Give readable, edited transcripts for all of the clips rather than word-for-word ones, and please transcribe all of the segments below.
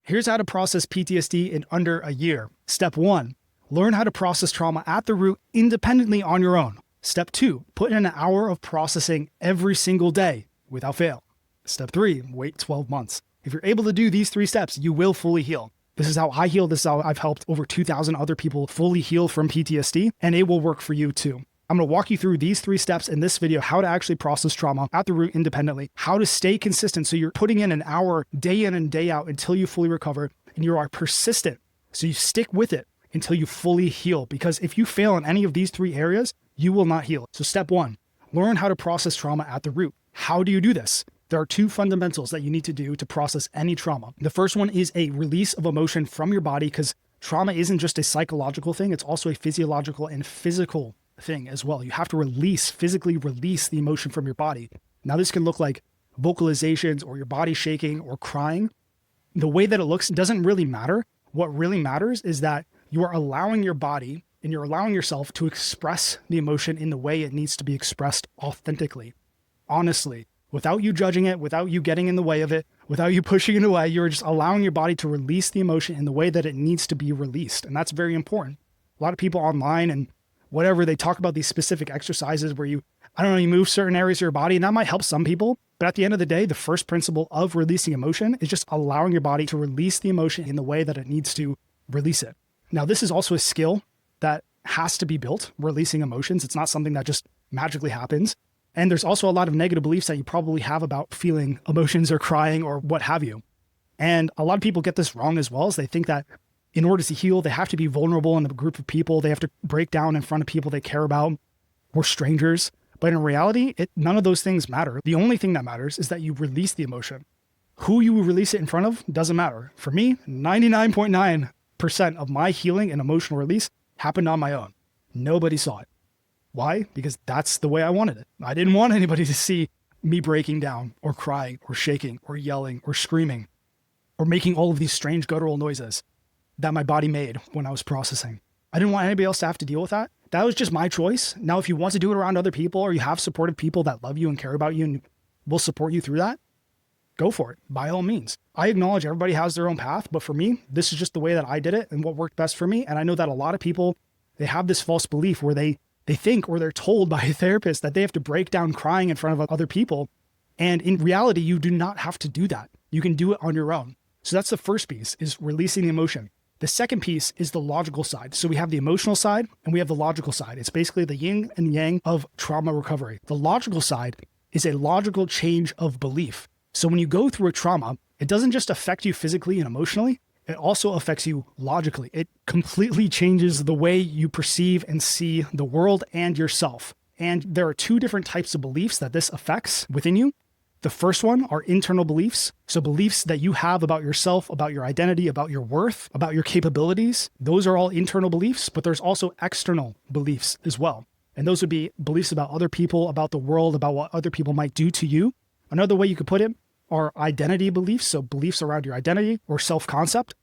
Here's how to process PTSD in under a year. Step 1, learn how to process trauma at the root independently on your own. Step 2, put in an hour of processing every single day without fail. Step 3, wait 12 months. If you're able to do these 3 steps, you will fully heal. This is how I heal. This is how I've helped over 2,000 other people fully heal from PTSD, and it will work for you too. I'm going to walk you through these 3 steps in this video, how to actually process trauma at the root independently, how to stay consistent so you're putting in an hour day in and day out until you fully recover, and you are persistent. So you stick with it until you fully heal, because if you fail in any of these 3 areas, you will not heal. So step 1, learn how to process trauma at the root. How do you do this? There are 2 fundamentals that you need to do to process any trauma. The first one is a release of emotion from your body, because trauma isn't just a psychological thing, it's also a physiological and physical thing as well. You have to physically release the emotion from your body. Now this can look like vocalizations or your body shaking or crying. The way that it looks doesn't really matter. What really matters is that you are allowing your body and you're allowing yourself to express the emotion in the way it needs to be expressed authentically, honestly, without you judging it, without you getting in the way of it, without you pushing it away. You're just allowing your body to release the emotion in the way that it needs to be released. And that's very important. A lot of people online and whatever, they talk about these specific exercises where you move certain areas of your body, and that might help some people. But at the end of the day, the first principle of releasing emotion is just allowing your body to release the emotion in the way that it needs to release it. Now, this is also a skill that has to be built, releasing emotions. It's not something that just magically happens. And there's also a lot of negative beliefs that you probably have about feeling emotions or crying or what have you. And a lot of people get this wrong as well, as they think that in order to heal, they have to be vulnerable in a group of people. They have to break down in front of people they care about or strangers. But in reality, none of those things matter. The only thing that matters is that you release the emotion. Who you release it in front of doesn't matter. For me, 99.9% of my healing and emotional release happened on my own. Nobody saw it. Why? Because that's the way I wanted it. I didn't want anybody to see me breaking down or crying or shaking or yelling or screaming or making all of these strange guttural noises that my body made when I was processing. I didn't want anybody else to have to deal with that. That was just my choice. Now, if you want to do it around other people, or you have supportive people that love you and care about you and will support you through that, go for it, by all means. I acknowledge everybody has their own path, but for me, this is just the way that I did it and what worked best for me. And I know that a lot of people, they have this false belief where they think, or they're told by a therapist, that they have to break down crying in front of other people. And in reality, you do not have to do that. You can do it on your own. So that's the first piece, is releasing the emotion. The second piece is the logical side. So we have the emotional side and we have the logical side. It's basically the yin and yang of trauma recovery. The logical side is a logical change of belief. So when you go through a trauma, it doesn't just affect you physically and emotionally, it also affects you logically. It completely changes the way you perceive and see the world and yourself. And there are 2 different types of beliefs that this affects within you. The first one are internal beliefs. So beliefs that you have about yourself, about your identity, about your worth, about your capabilities. Those are all internal beliefs, but there's also external beliefs as well. And those would be beliefs about other people, about the world, about what other people might do to you. Another way you could put it are identity beliefs. So beliefs around your identity or self-concept,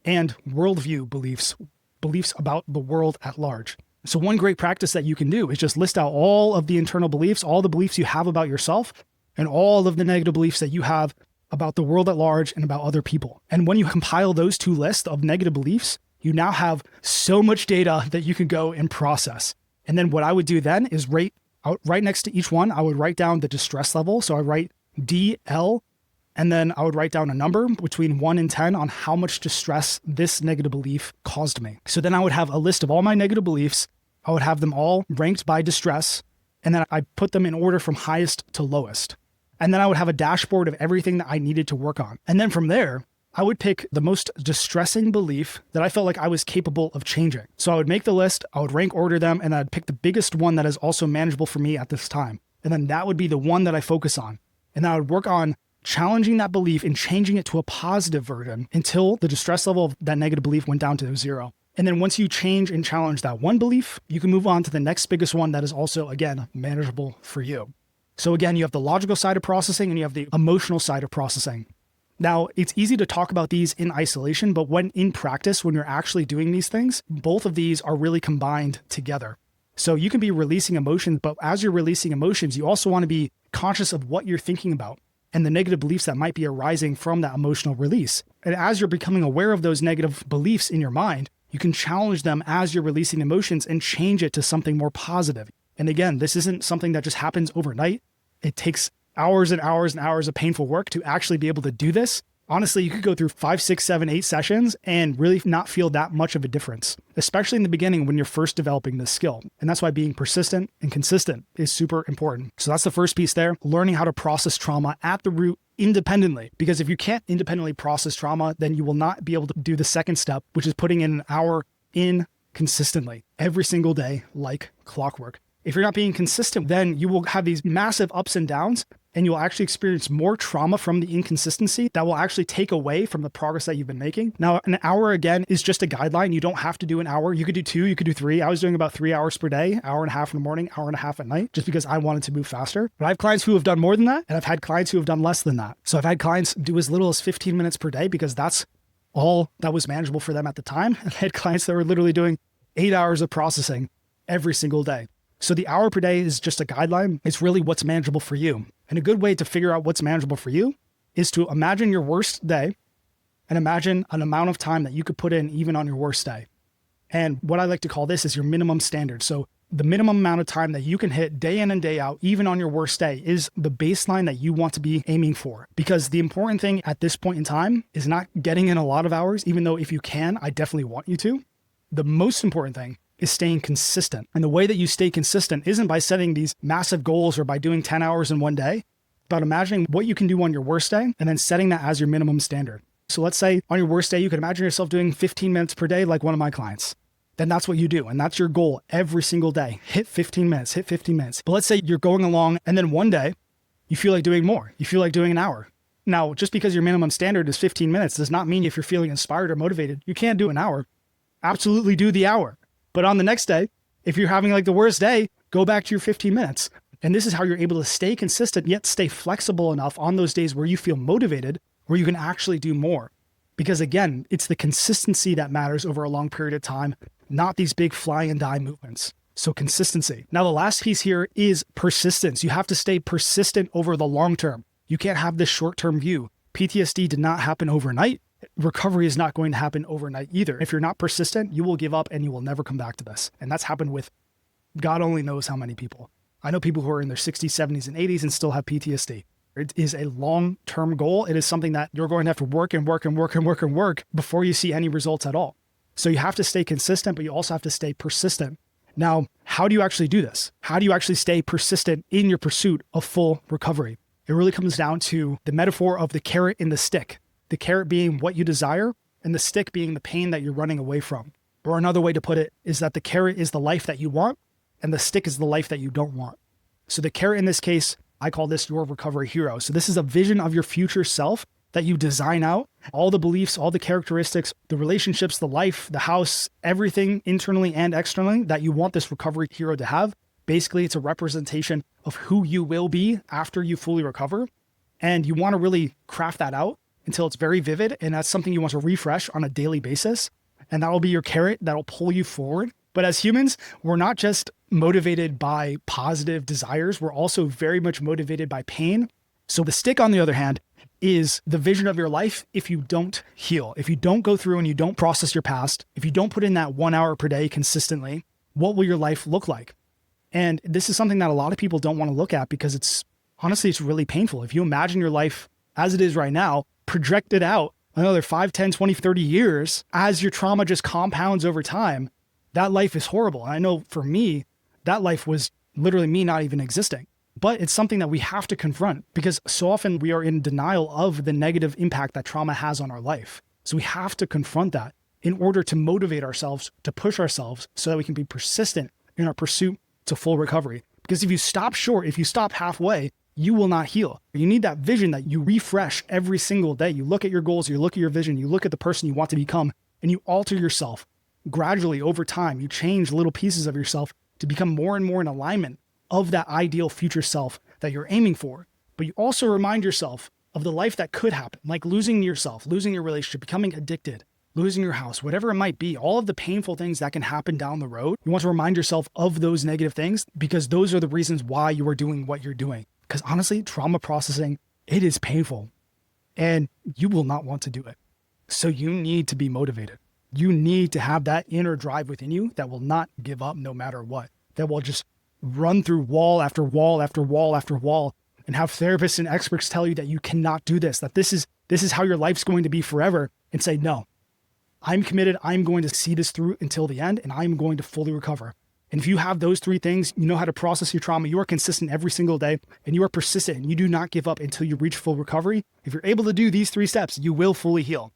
and worldview beliefs about the world at large. So one great practice that you can do is just list out all of the internal beliefs, all the beliefs you have about yourself, and all of the negative beliefs that you have about the world at large and about other people. And when you compile those 2 lists of negative beliefs, you now have so much data that you can go and process. And then what I would do then is right next to each one, I would write down the distress level. So I write DL, and then I would write down a number between 1 and 10 on how much distress this negative belief caused me. So then I would have a list of all my negative beliefs. I would have them all ranked by distress, and then I put them in order from highest to lowest. And then I would have a dashboard of everything that I needed to work on. And then from there, I would pick the most distressing belief that I felt like I was capable of changing. So I would make the list, I would rank order them, and I'd pick the biggest one that is also manageable for me at this time. And then that would be the one that I focus on. And then I would work on challenging that belief and changing it to a positive version until the distress level of that negative belief went down to 0. And then once you change and challenge that one belief, you can move on to the next biggest one that is also, again, manageable for you. So again, you have the logical side of processing and you have the emotional side of processing. Now, it's easy to talk about these in isolation, but when in practice, when you're actually doing these things, both of these are really combined together. So you can be releasing emotions, but as you're releasing emotions, you also want to be conscious of what you're thinking about. and the negative beliefs that might be arising from that emotional release. And as you're becoming aware of those negative beliefs in your mind, you can challenge them as you're releasing emotions and change it to something more positive. And again, this isn't something that just happens overnight. It takes hours and hours and hours of painful work to actually be able to do this. Honestly, you could go through 5, 6, 7, 8 sessions and really not feel that much of a difference, especially in the beginning when you're first developing this skill. And that's why being persistent and consistent is super important. So that's the first piece there, learning how to process trauma at the root independently. Because if you can't independently process trauma, then you will not be able to do the second step, which is putting in an hour in consistently every single day, like clockwork. If you're not being consistent, then you will have these massive ups and downs, and you'll actually experience more trauma from the inconsistency that will actually take away from the progress that you've been making. Now, an hour, again, is just a guideline. You don't have to do an hour. You could do 2, you could do 3. I was doing about 3 hours per day, hour and a half in the morning, hour and a half at night, just because I wanted to move faster. But I have clients who have done more than that, and I've had clients who have done less than that. So I've had clients do as little as 15 minutes per day because that's all that was manageable for them at the time. And I had clients that were literally doing 8 hours of processing every single day. So the hour per day is just a guideline. It's really what's manageable for you. And a good way to figure out what's manageable for you is to imagine your worst day and imagine an amount of time that you could put in even on your worst day. And what I like to call this is your minimum standard. So the minimum amount of time that you can hit day in and day out, even on your worst day, is the baseline that you want to be aiming for. Because the important thing at this point in time is not getting in a lot of hours, even though if you can, I definitely want you to. The most important thing is staying consistent. And the way that you stay consistent isn't by setting these massive goals or by doing 10 hours in one day, but imagining what you can do on your worst day and then setting that as your minimum standard. So let's say on your worst day, you can imagine yourself doing 15 minutes per day, like one of my clients. Then that's what you do. And that's your goal every single day. Hit 15 minutes, hit 15 minutes. But let's say you're going along and then one day you feel like doing more. You feel like doing an hour. Now, just because your minimum standard is 15 minutes does not mean if you're feeling inspired or motivated, you can't do an hour. Absolutely do the hour. But on the next day, if you're having like the worst day, go back to your 15 minutes. And this is how you're able to stay consistent, yet stay flexible enough on those days where you feel motivated, where you can actually do more. Because again, it's the consistency that matters over a long period of time, not these big fly and die movements. So consistency. Now, the last piece here is persistence. You have to stay persistent over the long term. You can't have this short-term view. PTSD did not happen overnight. Recovery is not going to happen overnight either. If you're not persistent, you will give up and you will never come back to this. And that's happened with God only knows how many people. I know people who are in their 60s, 70s, and 80s and still have PTSD. It is a long-term goal. It is something that you're going to have to work and work and work and work and work before you see any results at all. So you have to stay consistent, but you also have to stay persistent. Now, how do you actually do this? How do you actually stay persistent in your pursuit of full recovery? It really comes down to the metaphor of the carrot and the stick. The carrot being what you desire and the stick being the pain that you're running away from. Or another way to put it is that the carrot is the life that you want and the stick is the life that you don't want. So the carrot in this case, I call this your recovery hero. So this is a vision of your future self that you design out, all the beliefs, all the characteristics, the relationships, the life, the house, everything internally and externally that you want this recovery hero to have. Basically, it's a representation of who you will be after you fully recover. And you want to really craft that out until it's very vivid. And that's something you want to refresh on a daily basis. And that will be your carrot that'll pull you forward. But as humans, we're not just motivated by positive desires. We're also very much motivated by pain. So the stick, on the other hand, is the vision of your life if you don't heal. If you don't go through and you don't process your past, if you don't put in that 1 hour per day consistently, what will your life look like? And this is something that a lot of people don't want to look at because it's really painful. If you imagine your life as it is right now, project it out another 5, 10, 20, 30 years as your trauma just compounds over time, that life is horrible. And I know for me, that life was literally me not even existing. But it's something that we have to confront because so often we are in denial of the negative impact that trauma has on our life. So we have to confront that in order to motivate ourselves, to push ourselves so that we can be persistent in our pursuit to full recovery. Because if you stop short, if you stop halfway, you will not heal. You need that vision that you refresh every single day. You look at your goals, you look at your vision, you look at the person you want to become, and you alter yourself gradually over time. You change little pieces of yourself to become more and more in alignment of that ideal future self that you're aiming for. But you also remind yourself of the life that could happen, like losing yourself, losing your relationship, becoming addicted, losing your house, whatever it might be, all of the painful things that can happen down the road. You want to remind yourself of those negative things because those are the reasons why you are doing what you're doing. Because honestly, trauma processing It is painful and you will not want to do it. So you need to be motivated. You need to have that inner drive within you that will not give up no matter what, that will just run through wall after wall after wall after wall and have therapists and experts tell you that you cannot do this, that this is how your life's going to be forever, and say, no, I'm committed. I'm going to see this through until the end, and I'm going to fully recover. And if you have those three things, you know how to process your trauma, you are consistent every single day, and you are persistent, and you do not give up until you reach full recovery. If you're able to do these 3 steps, you will fully heal.